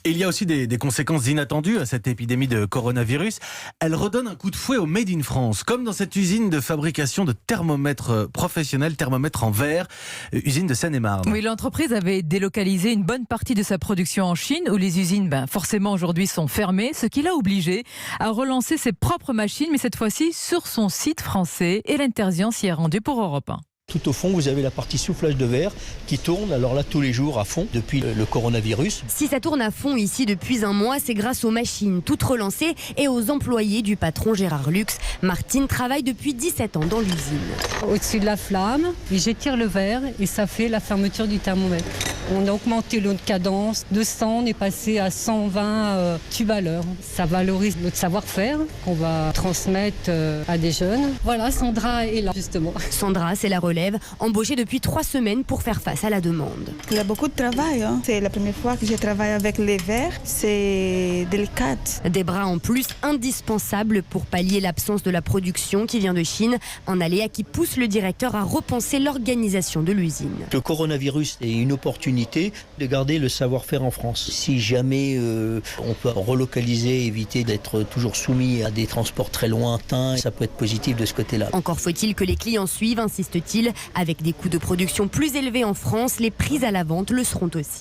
Et il y a aussi des conséquences inattendues à cette épidémie de coronavirus. Elle redonne un coup de fouet au Made in France, comme dans cette usine de fabrication de thermomètres professionnels, thermomètres en verre, usine de Seine-et-Marne. Oui, l'entreprise avait délocalisé une bonne partie de sa production en Chine, où les usines, forcément aujourd'hui sont fermées, ce qui l'a obligé à relancer ses propres machines, mais cette fois-ci sur son site français. Et l'interdiction s'y est rendue pour Europe 1. Tout au fond, vous avez la partie soufflage de verre qui tourne, alors là, tous les jours à fond, depuis le coronavirus. Si ça tourne à fond ici depuis un mois, c'est grâce aux machines toutes relancées et aux employés du patron Gérard Lux. Martine travaille depuis 17 ans dans l'usine. Au-dessus de la flamme, et j'étire le verre et ça fait la fermeture du thermomètre. On a augmenté notre cadence de 100, on est passé à 120 tubes à l'heure. Ça valorise notre savoir-faire qu'on va transmettre à des jeunes. Voilà, Sandra est là justement. Sandra, c'est la relève, embauchée depuis 3 semaines pour faire face à la demande. Il y a beaucoup de travail. C'est la première fois que je travaille avec les verres. C'est délicat. Des bras en plus indispensables pour pallier l'absence de la production qui vient de Chine. Un aléa qui pousse le directeur à repenser l'organisation de l'usine. Le coronavirus est une opportunité de garder le savoir-faire en France. Si jamais on peut relocaliser, éviter d'être toujours soumis à des transports très lointains, ça peut être positif de ce côté-là. Encore faut-il que les clients suivent, insiste-t-il. Avec des coûts de production plus élevés en France, les prix à la vente le seront aussi.